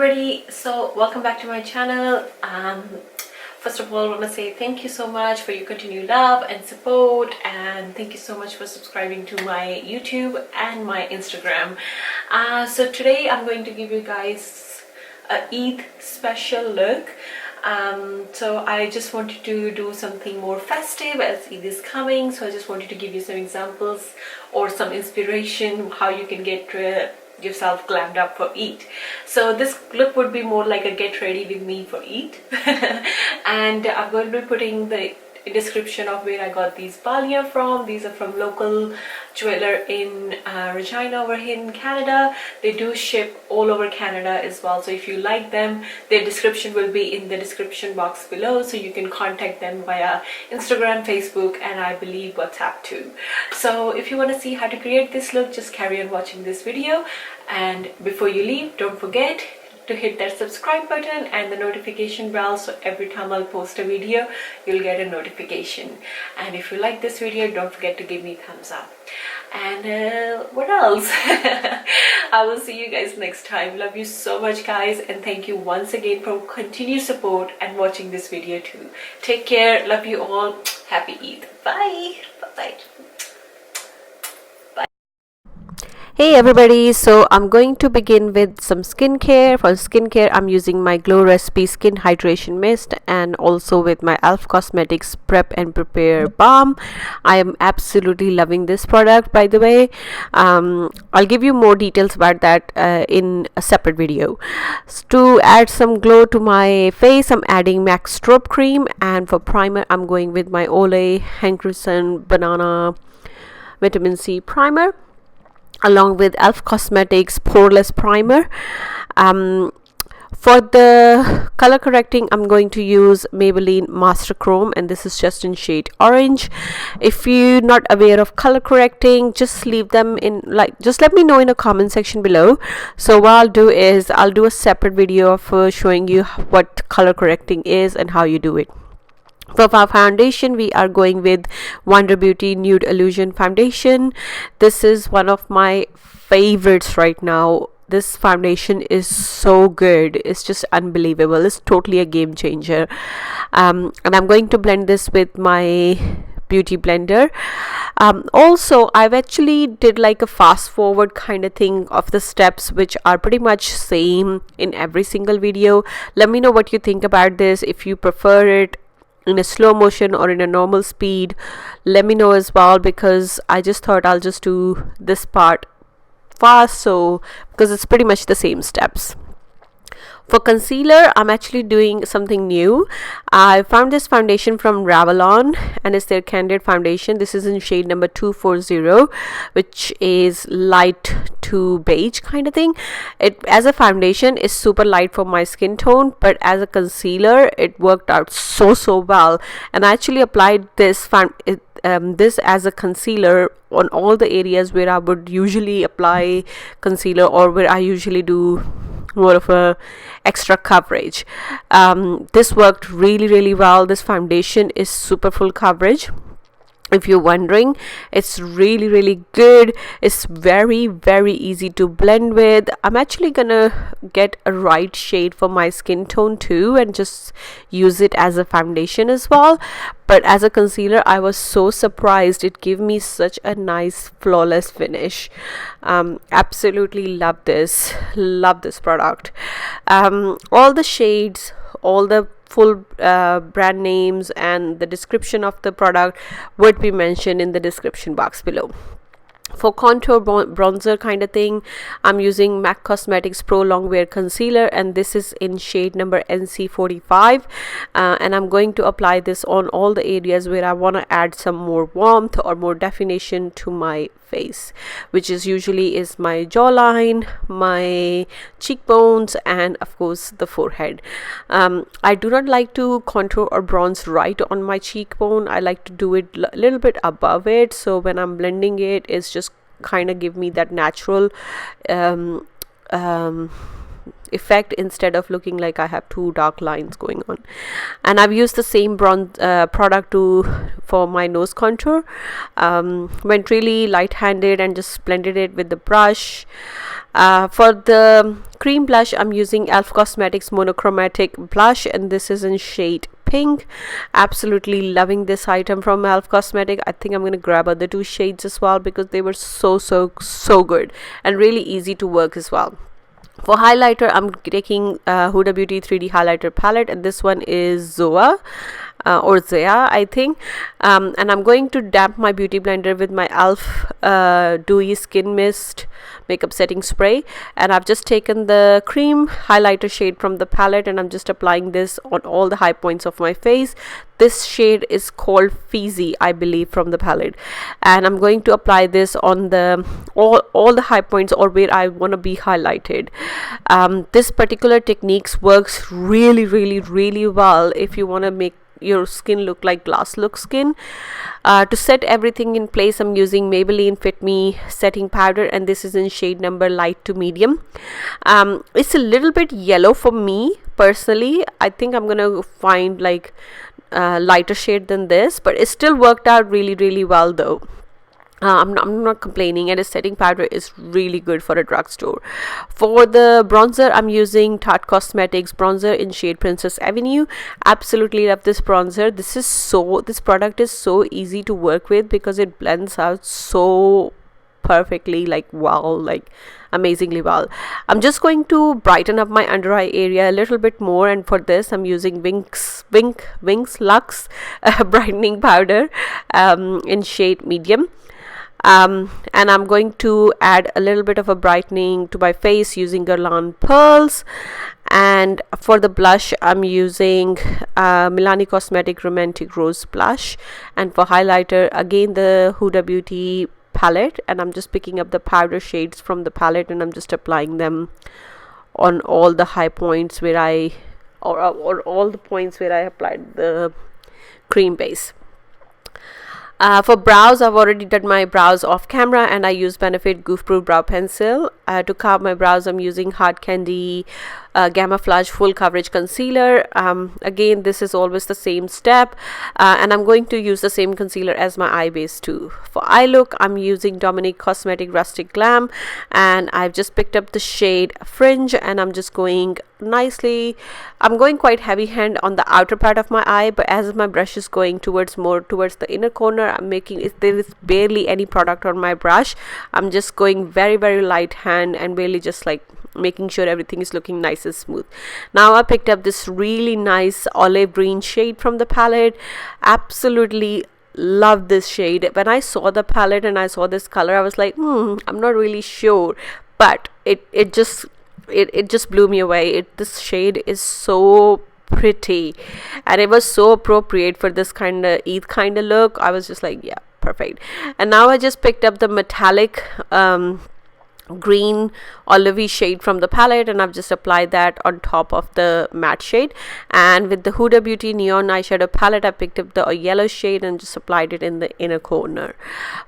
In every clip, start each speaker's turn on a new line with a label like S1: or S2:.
S1: everybody, so welcome back to my channel. First of all, I want to say thank you so much for your continued love and support, and thank you so much for subscribing to my YouTube and my Instagram. So today I'm going to give you guys a Eid special look. So I just wanted to do something more festive as Eid is coming, so I just wanted to give you some examples or some inspiration how you can get yourself glammed up for Eid. So this look would be more like a get ready with me for Eid. And I'm going to be putting the description of where I got these balia from. These are from local jeweler in Regina over here in Canada. They do ship all over Canada as well, so if you like them, their description will be in the description box below, so you can contact them via Instagram, Facebook, and I believe WhatsApp too. So if you want to see how to create this look, just carry on watching this video, and before you leave, don't forget to hit that subscribe button and the notification bell, so every time I'll post a video you'll get a notification. And if you like this video, don't forget to give me a thumbs up. And what else? I will see you guys next time. Love you so much, guys, and thank you once again for continued support and watching this video too. Take care. Love you all. Happy Eid. Bye. Bye.
S2: Hey everybody, so I'm going to begin with some skincare. For skincare, I'm using my Glow Recipe Skin Hydration Mist and also with my e.l.f. Cosmetics Prep and Prepare Balm. I am absolutely loving this product, by the way. I'll give you more details about that in a separate video. So to add some glow to my face, I'm adding MAC Strobe Cream, and for primer, I'm going with my Olay Henriksen Banana Vitamin C Primer, along with e.l.f. Cosmetics Poreless Primer. For the color correcting, I'm going to use Maybelline Master Chrome, and this is just in shade orange. If you're not aware of color correcting, just leave them in, just let me know in the comment section below. So what I'll do is I'll do a separate video of showing you what color correcting is and how you do it. For our foundation, we are going with Wonder Beauty Nude Illusion Foundation. This is one of my favorites right now. This foundation is so good. It's just unbelievable. It's totally a game changer. And I'm going to blend this with my beauty blender. Also, I've actually did like a fast forward kind of thing of the steps, which are pretty much same in every single video. Let me know what you think about this. If you prefer it in a slow motion or in a normal speed, let me know as well, because I just thought I'll just do this part fast, so because it's pretty much the same steps. For concealer, I'm actually doing something new. I found this foundation from Revlon, and it's their Candid foundation. This is in shade number 240, which is light to beige kind of thing. It as a foundation is super light for my skin tone, but as a concealer it worked out so well. And I actually applied this this as a concealer on all the areas where I would usually apply concealer, or where I usually do more of a extra coverage. This worked really well. This foundation is super full coverage. If you're wondering, it's really good. It's very easy to blend with. I'm actually gonna get a right shade for my skin tone too and just use it as a foundation as well. But as a concealer, I was so surprised. It gave me such a nice flawless finish. Absolutely love this product. All the shades, all the full brand names and the description of the product would be mentioned in the description box below. For contour bronzer kind of thing, I'm using MAC Cosmetics Prolongwear concealer, and this is in shade number NC45, and I'm going to apply this on all the areas where I want to add some more warmth or more definition to my face, which is usually is my jawline, my cheekbones, and of course the forehead. I do not like to contour or bronze right on my cheekbone. I like to do it a little bit above it, so when I'm blending it, it's just kind of give me that natural effect instead of looking like I have two dark lines going on. And I've used the same bronze product for my nose contour. Went really light-handed and just blended it with the brush. For the cream blush, I'm using e.l.f. Cosmetics Monochromatic blush, and this is in shade pink. Absolutely loving this item from e.l.f. Cosmetics. I think I'm going to grab other two shades as well because they were so good and really easy to work as well. For highlighter, I'm taking Huda Beauty 3D highlighter palette, and this one is ZOYA or ZOYA, I think. And I'm going to damp my beauty blender with my e.l.f. Dewy Skin Mist makeup setting spray, and I've just taken the cream highlighter shade from the palette and I'm just applying this on all the high points of my face. This shade is called Fizzy, I believe, from the palette, and I'm going to apply this on the all the high points or where I want to be highlighted. This particular techniques works really well if you want to make your skin look like glass look skin. To set everything in place, I'm using Maybelline Fit Me setting powder, and this is in shade number light to medium. It's a little bit yellow for me personally. I think I'm gonna find like lighter shade than this, but it still worked out really well though. I'm not complaining, and a setting powder is really good for a drugstore. For the bronzer, I'm using Tarte Cosmetics bronzer in shade Princess Avenue. Absolutely love this bronzer. This product is so easy to work with because it blends out so perfectly, like wow, like amazingly well. I'm just going to brighten up my under eye area a little bit more, and for this I'm using Winx Lux brightening powder in shade medium. And I'm going to add a little bit of a brightening to my face using Guerlain pearls. And for the blush, I'm using Milani Cosmetic Romantic Rose blush, and for highlighter again the Huda Beauty palette, and I'm just picking up the powder shades from the palette and I'm just applying them on all the high points where or all the points where I applied the cream base. For brows, I've already done my brows off camera, and I use Benefit Goof Poof Brow Pencil. To carve my brows, I'm using Hard Candy Gamma Flash Full Coverage Concealer. Again, this is always the same step, and I'm going to use the same concealer as my eye base too. For eye look, I'm using Dominique Cosmetic Rustic Glam, and I've just picked up the shade Fringe, and I'm just going nicely. I'm going quite heavy hand on the outer part of my eye, but as my brush is going more towards the inner corner, I'm making it, there is barely any product on my brush. I'm just going very light hand and barely just like making sure everything is looking nice and smooth. Now I picked up this really nice olive green shade from the palette. Absolutely love this shade. When I saw the palette and I saw this color, I was like, I'm not really sure, but it just blew me away. This shade is so pretty, and it was so appropriate for this kind of Eid kind of look. I was just like, yeah, perfect. And now I just picked up the metallic green olivey shade from the palette, and I've just applied that on top of the matte shade. And with the Huda Beauty neon eyeshadow palette, I picked up the yellow shade and just applied it in the inner corner.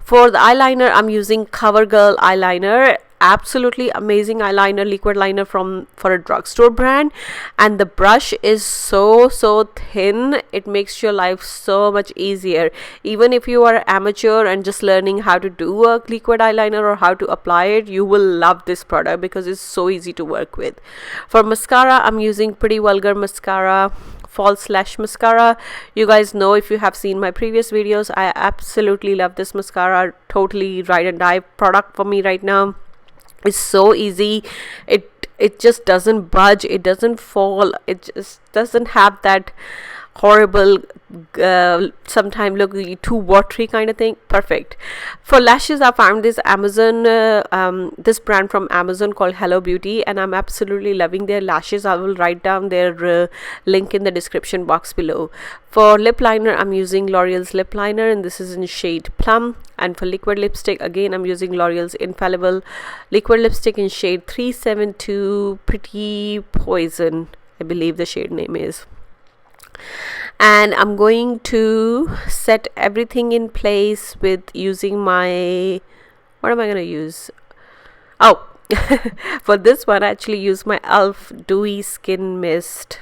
S2: For the eyeliner, I'm using CoverGirl eyeliner. Absolutely amazing eyeliner, liquid liner for a drugstore brand, and the brush is so thin. It makes your life so much easier. Even if you are amateur and just learning how to do a liquid eyeliner or how to apply it, you will love this product because it's so easy to work with. For mascara, I'm using Pretty Vulgar mascara, false lash mascara. You guys know, if you have seen my previous videos, I absolutely love this mascara. Totally ride and die product for me right now. It's so easy. It just doesn't budge, it doesn't fall, it just doesn't have that horrible sometimes look too watery kind of thing. Perfect. For lashes, I found this this brand from Amazon called Hello Beauty, and I'm absolutely loving their lashes. I will write down their link in the description box below. For lip liner, I'm using L'Oreal's lip liner, and this is in shade Plum. And for liquid lipstick, again I'm using L'Oreal's Infallible liquid lipstick in shade 372 Pretty Poison, I believe the shade name is. And I'm going to set everything in place with using my, what am I going to use? For this one, I actually use my Elf Dewy Skin Mist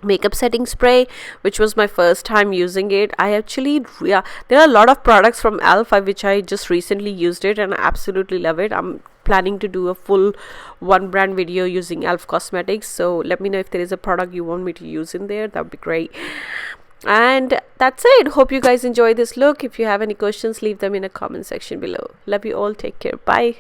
S2: makeup setting spray, which was my first time using it. I actually, yeah, there are a lot of products from Elf which I just recently used it and I absolutely love it. I'm planning to do a full one brand video using Elf Cosmetics, so let me know if there is a product you want me to use in there. That would be great. And that's it. Hope you guys enjoy this look. If you have any questions, leave them in a comment section below. Love you all. Take care. Bye.